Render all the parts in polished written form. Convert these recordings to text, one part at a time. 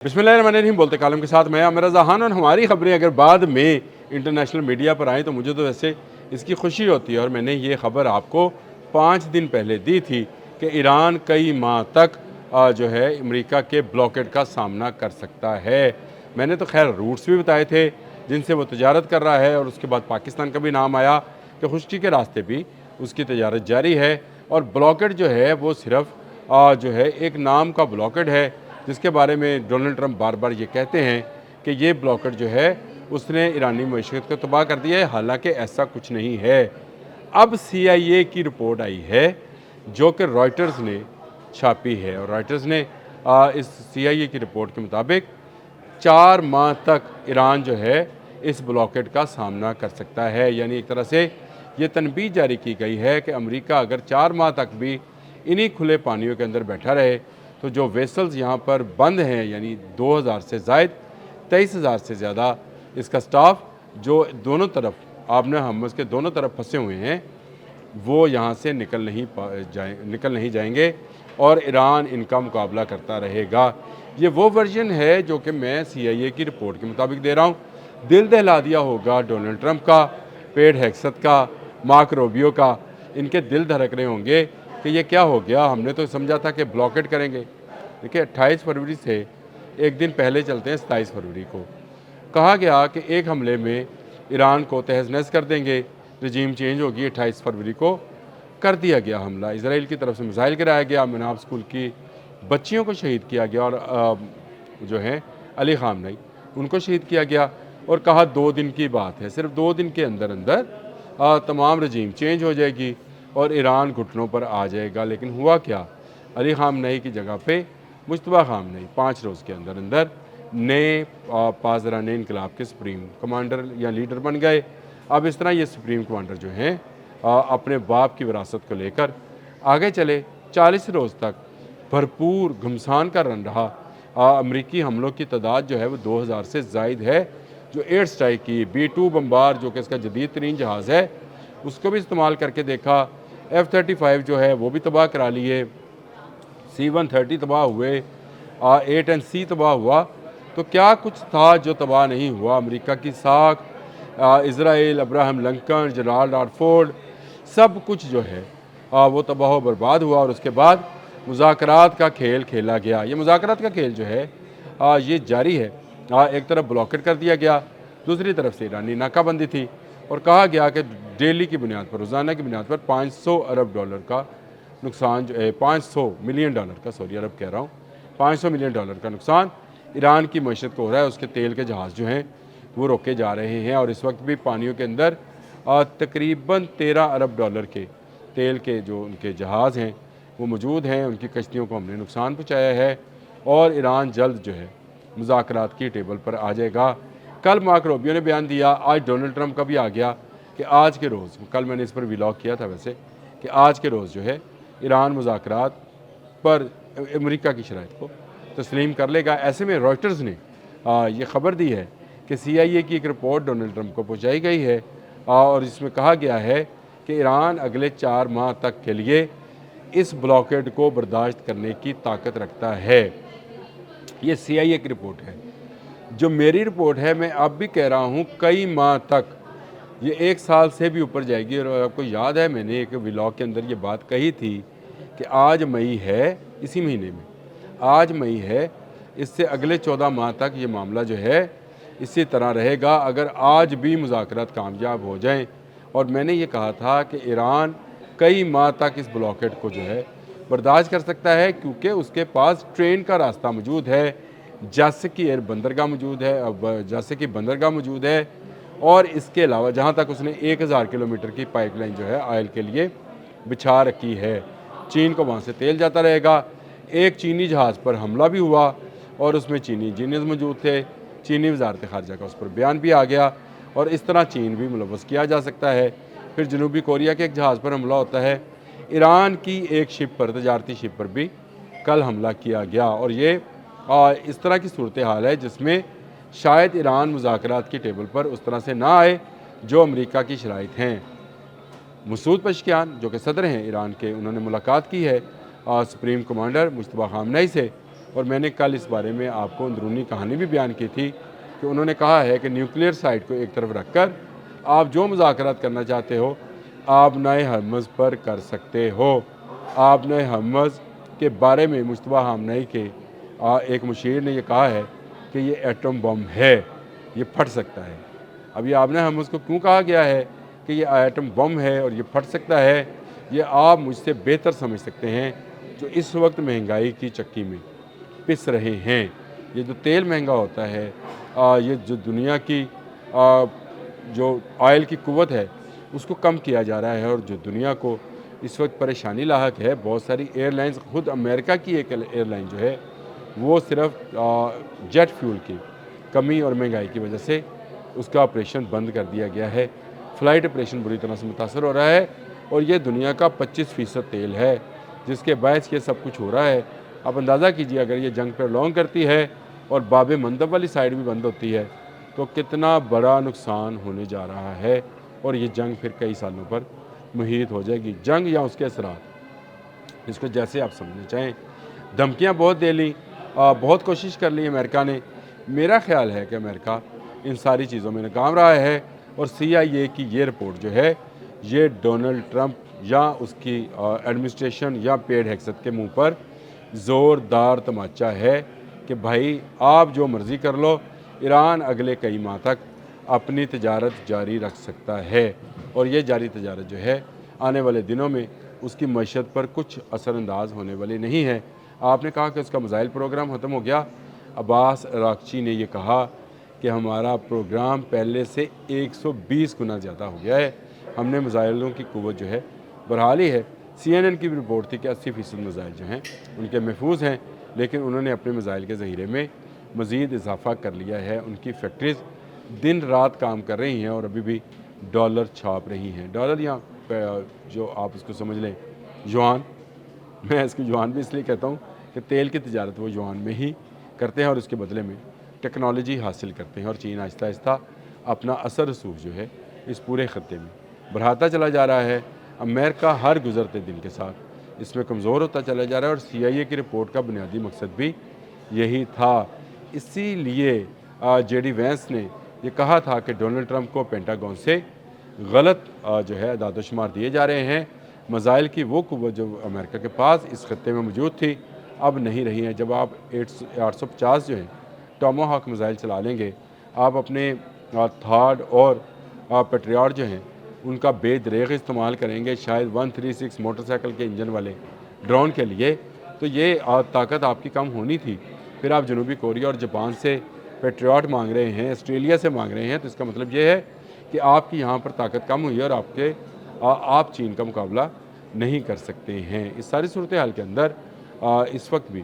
बिस्मिल्लाहिर्रहमानिर्रहीम बोलते कालम के साथ मैं आमिर रज़ा खान। और हमारी ख़बरें अगर बाद में इंटरनेशनल मीडिया पर आएँ तो मुझे तो वैसे इसकी खुशी होती है। और मैंने ये ख़बर आपको 5 दिन पहले दी थी कि ईरान कई माह तक जो है अमेरिका के ब्लॉकेड का सामना कर सकता है। मैंने तो खैर रूट्स भी बताए थे जिनसे वो तजारत कर रहा है, और उसके बाद पाकिस्तान का भी नाम आया कि खुश्की के रास्ते भी उसकी तजारत जारी है। और ब्लॉकेड जो है वो सिर्फ़ जो है एक नाम का ब्लॉकेड है, जिसके बारे में डोनाल्ड ट्रंप बार बार ये कहते हैं कि ये ब्लॉकेड जो है उसने ईरानी मईशत को तबाह कर दिया है, हालांकि ऐसा कुछ नहीं है। अब CIA की रिपोर्ट आई है जो कि रॉयटर्स ने छापी है, और रॉयटर्स ने इस CIA की रिपोर्ट के मुताबिक 4 माह तक ईरान जो है इस ब्लॉकेड का सामना कर सकता है। यानी एक तरह से ये तनबीह जारी की गई है कि अमेरिका अगर 4 माह तक भी इन्हीं खुले पानियों के अंदर बैठा रहे तो जो वेसल्स यहाँ पर बंद हैं, यानी 2000 से ज़ायद 23,000 से ज़्यादा इसका स्टाफ जो दोनों तरफ आपने हमस के दोनों तरफ फंसे हुए हैं, वो यहाँ से निकल नहीं जाएंगे और ईरान इनका मुकाबला करता रहेगा। ये वो वर्जन है जो कि मैं CIA की रिपोर्ट के मुताबिक दे रहा हूँ। दिल दहला दिया होगा डोनाल्ड ट्रंप का, पेट हेक्सत का, मार्क रूबियो का। इनके दिल धड़क रहे होंगे कि ये क्या हो गया, हमने तो समझा था कि ब्लॉकेट करेंगे। देखिए 28 फरवरी से एक दिन पहले चलते हैं, 27 फरवरी को कहा गया कि एक हमले में ईरान को तहस नहस कर देंगे, रजीम चेंज होगी। 28 फरवरी को कर दिया गया हमला, इसराइल की तरफ से मिसाइल गिराया गया, मनाब स्कूल की बच्चियों को शहीद किया गया, और जो हैं अली खामनेई उनको शहीद किया गया। और कहा 2 दिन की बात है, सिर्फ 2 दिन के अंदर अंदर तमाम रजीम चेंज हो जाएगी और ईरान घुटनों पर आ जाएगा। लेकिन हुआ क्या, अली खामनेई की जगह पे मुश्तबा खामनेई 5 रोज़ के अंदर अंदर नए पासदारान इनकलाब के सुप्रीम कमांडर या लीडर बन गए। अब इस तरह ये सुप्रीम कमांडर जो हैं अपने बाप की विरासत को लेकर आगे चले। 40 रोज़ तक भरपूर घमसान का रन रहा। अमरीकी हमलों की तादाद जो है वो 2000 से ज़ायद है। जो एयर स्ट्राइक की B-2 बम्बार जो कि इसका जदीद तरीन जहाज़ है, उसको भी इस्तेमाल करके देखा। F-35 जो है वो भी तबाह करा लिए, C-130 तबाह हुए, A-10C तबाह हुआ। तो क्या कुछ था जो तबाह नहीं हुआ? अमेरिका की साख, इज़राइल, अब्राहम लिंकन, जनरल डारफोर्ड, सब कुछ जो है वो तबाह व बर्बाद हुआ। और उसके बाद मुज़ाकरात का खेल खेला गया। ये मुज़ाकरात का खेल जो है ये जारी है। एक तरफ ब्लॉकेट कर दिया गया, दूसरी तरफ से ईरानी नाकाबंदी थी, और कहा गया कि डेली की बुनियाद पर, रोज़ाना की बुनियाद पर 500 अरब डॉलर का नुकसान जो है, 500 मिलियन डॉलर का, सॉरी अरब कह रहा हूँ, 500 मिलियन डॉलर का नुकसान ईरान की मईशत को हो रहा है। उसके तेल के जहाज़ जो हैं वो रोके जा रहे हैं, और इस वक्त भी पानियों के अंदर तकरीबन 13 अरब डॉलर के तेल के जो उनके जहाज़ हैं वो मौजूद हैं। उनकी कश्तियों को हमने नुकसान पहुँचाया है, और ईरान जल्द जो है मुज़ाकरात की टेबल पर आ जाएगा। कल मार्क रूबियो ने बयान दिया, आज डोनाल्ड ट्रंप का भी आ गया कि आज के रोज़, कल मैंने इस पर व्लॉग किया था वैसे, कि आज के रोज़ जो है ईरान मुज़ाकरात पर अमेरिका की शराइत को तस्लीम कर लेगा। ऐसे में रॉयटर्स ने ये ख़बर दी है कि CIA की एक रिपोर्ट डोनाल्ड ट्रंप को पहुँचाई गई है, और इसमें कहा गया है कि ईरान अगले 4 माह तक के लिए इस ब्लॉकेड को बर्दाश्त करने की ताकत रखता है। ये CIA की रिपोर्ट है। जो मेरी रिपोर्ट है, मैं अब भी कह रहा हूँ कई माह तक, ये 1 साल से भी ऊपर जाएगी। और आपको याद है मैंने एक व्लॉग के अंदर ये बात कही थी कि आज मई है, इसी महीने में आज मई है, इससे अगले 14 माह तक ये मामला जो है इसी तरह रहेगा अगर आज भी मुज़ाकरात कामयाब हो जाएं। और मैंने ये कहा था कि ईरान कई माह तक इस ब्लॉकेट को जो है बर्दाश्त कर सकता है, क्योंकि उसके पास ट्रेन का रास्ता मौजूद है, जासे की एयर बंदरगाह मौजूद है, अब जासे की बंदरगाह मौजूद है, और इसके अलावा जहाँ तक उसने 1000 किलोमीटर की पाइपलाइन जो है ऑयल के लिए बिछा रखी है। चीन को वहाँ से तेल जाता रहेगा। एक चीनी जहाज़ पर हमला भी हुआ, और उसमें चीनी इंजीनियर्स मौजूद थे। चीनी वजारत ख़ारजा का उस पर बयान भी आ गया, और इस तरह चीन भी मुलव्वस किया जा सकता है। फिर जनूबी कोरिया के एक जहाज़ पर हमला होता है। ईरान की एक शिप पर, तजारती शिप पर भी कल हमला किया गया। और ये इस तरह की सूरत हाल है जिसमें शायद ईरान मुज़ाकरात की टेबल पर उस तरह से ना आए जो अमेरिका की शराइत हैं। मसूद पज़ेश्कियान जो कि सदर हैं ईरान के, उन्होंने मुलाकात की है सुप्रीम कमांडर मुश्तबा खामनेई से, اور میں نے کل اس بارے میں آپ کو اندرونی کہانی بھی بیان کی تھی کہ انہوں نے کہا ہے کہ نیوکلیئر سائٹ کو ایک طرف رکھ کر آپ جو مذاکرات کرنا چاہتے ہو آپ نئے ہرمز پر کر سکتے ہو۔ آپ نئے ہرمز کے بارے میں مشتبہ خامنئی کے ایک مشیر نے یہ کہا ہے کہ یہ ایٹم بم ہے، یہ پھٹ سکتا ہے۔ اب یہ آپ نے ہرمز کو کیوں کہا گیا ہے کہ یہ ایٹم بم ہے اور یہ پھٹ سکتا ہے، یہ آپ مجھ سے بہتر سمجھ سکتے ہیں جو اس وقت مہنگائی کی چکی میں پس رہے ہیں۔ یہ جو تیل مہنگا ہوتا ہے، یہ جو دنیا کی جو آئل کی قوت ہے اس کو کم کیا جا رہا ہے، اور جو دنیا کو اس وقت پریشانی لاحق ہے، بہت ساری ایئر لائنز، خود امریکہ کی ایک ایئر لائن جو ہے وہ صرف جیٹ فیول کی کمی اور مہنگائی کی وجہ سے اس کا آپریشن بند کر دیا گیا ہے۔ فلائٹ آپریشن بری طرح سے متاثر ہو رہا ہے، اور یہ دنیا کا 25% تیل ہے جس کے باعث یہ سب کچھ ہو رہا ہے۔ آپ اندازہ کیجئے اگر یہ جنگ پر لانگ کرتی ہے اور باب مندب والی سائڈ بھی بند ہوتی ہے تو کتنا بڑا نقصان ہونے جا رہا ہے، اور یہ جنگ پھر کئی سالوں پر محیط ہو جائے گی۔ جنگ یا اس کے اثرات، اس کو جیسے آپ سمجھنا چاہیں۔ دھمکیاں بہت دے لیں، بہت کوشش کر لی امریکہ نے۔ میرا خیال ہے کہ امریکہ ان ساری چیزوں میں ناکام رہا ہے، اور CIA کی یہ رپورٹ جو ہے یہ ڈونلڈ ٹرمپ یا اس کی ایڈمنسٹریشن یا پیٹ ہیگسٹ کے منہ پر زوردار تماچا ہے کہ بھائی آپ جو مرضی کر لو، ایران اگلے کئی ماہ تک اپنی تجارت جاری رکھ سکتا ہے، اور یہ جاری تجارت جو ہے آنے والے دنوں میں اس کی معیشت پر کچھ اثر انداز ہونے والی نہیں ہے۔ آپ نے کہا کہ اس کا میزائل پروگرام ختم ہو گیا۔ عباس عراقچی نے یہ کہا کہ ہمارا پروگرام پہلے سے 120 گنا زیادہ ہو گیا ہے، ہم نے میزائلوں کی قوت جو ہے بڑھا لی ہے۔ CNN کی بھی رپورٹ تھی کہ 80% میزائل جو ہیں ان کے محفوظ ہیں، لیکن انہوں نے اپنے میزائل کے ذخیرے میں مزید اضافہ کر لیا ہے۔ ان کی فیکٹریز دن رات کام کر رہی ہیں اور ابھی بھی ڈالر چھاپ رہی ہیں۔ ڈالر یا جو آپ اس کو سمجھ لیں یوان، میں اس کو یوان بھی اس لیے کہتا ہوں کہ تیل کی تجارت وہ یوان میں ہی کرتے ہیں، اور اس کے بدلے میں ٹیکنالوجی حاصل کرتے ہیں، اور چین آہستہ آہستہ اپنا اثر رسوخ جو ہے اس پورے خطے میں بڑھاتا چلا جا رہا ہے۔ امریکہ ہر گزرتے دن کے ساتھ اس میں کمزور ہوتا چلا جا رہا ہے، اور CIA کی رپورٹ کا بنیادی مقصد بھی یہی تھا۔ اسی لیے JD وینس نے یہ کہا تھا کہ ڈونلڈ ٹرمپ کو پینٹاگون سے غلط جو ہے اعداد و شمار دیے جا رہے ہیں۔ میزائل کی وہ قوت جو امریکہ کے پاس اس خطے میں موجود تھی اب نہیں رہی ہے۔ جب آپ 850 جو ہیں ٹامو ہاک میزائل چلا لیں گے، آپ اپنے تھاڈ اور پیٹریاٹ جو ہیں ان کا بے دریغ استعمال کریں گے، شاید 136 موٹر سائیکل کے انجن والے ڈرون کے لیے، تو یہ طاقت آپ کی کم ہونی تھی۔ پھر آپ جنوبی کوریا اور جاپان سے پیٹریاٹ مانگ رہے ہیں، آسٹریلیا سے مانگ رہے ہیں، تو اس کا مطلب یہ ہے کہ آپ کی یہاں پر طاقت کم ہوئی ہے، اور آپ چین کا مقابلہ نہیں کر سکتے ہیں۔ اس ساری صورتحال کے اندر اس وقت بھی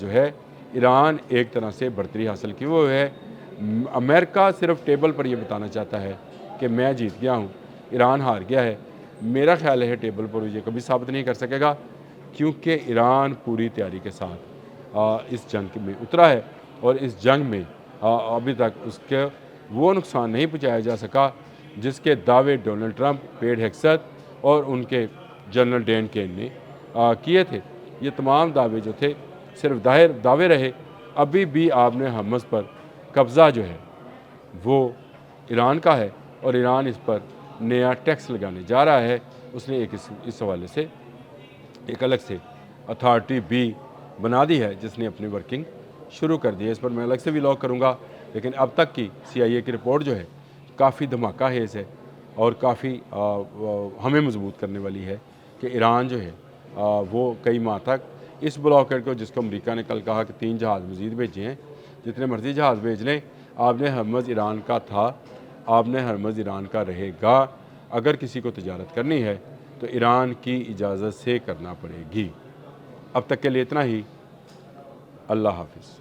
جو ہے ایران ایک طرح سے برتری حاصل کی وہ ہے۔ امریکہ صرف ٹیبل پر یہ بتانا چاہتا ہے کہ میں جیت گیا ہوں، ایران ہار گیا ہے۔ میرا خیال ہے ٹیبل پر یہ کبھی ثابت نہیں کر سکے گا، کیونکہ ایران پوری تیاری کے ساتھ اس جنگ میں اترا ہے، اور اس جنگ میں ابھی تک اس کے وہ نقصان نہیں پہنچایا جا سکا جس کے دعوے ڈونلڈ ٹرمپ، پیٹ ہیگسٹ اور ان کے جنرل ڈین کین نے کیے تھے۔ یہ تمام دعوے جو تھے صرف دعوے رہے۔ ابھی بھی آپ نے حماس پر قبضہ جو ہے وہ ایران کا ہے، اور ایران اس پر نیا ٹیکس لگانے جا رہا ہے۔ اس نے اس حوالے سے ایک الگ سے اتھارٹی بھی بنا دی ہے جس نے اپنی ورکنگ شروع کر دی ہے۔ اس پر میں الگ سے ولاگ کروں گا، لیکن اب تک کی CIA کی رپورٹ جو ہے کافی دھماکہ خیز ہے، اور کافی ہمیں مضبوط کرنے والی ہے کہ ایران جو ہے وہ کئی ماہ تک اس بلاکیڈ کو، جس کو امریکہ نے کل کہا کہ 3 جہاز مزید بھیجے ہیں، جتنے مرضی جہاز بھیج لیں، آپ نے ہرمز ایران کا تھا، آپ نے ہرمز ایران کا رہے گا۔ اگر کسی کو تجارت کرنی ہے تو ایران کی اجازت سے کرنا پڑے گی۔ اب تک کے لیے اتنا ہی۔ اللہ حافظ۔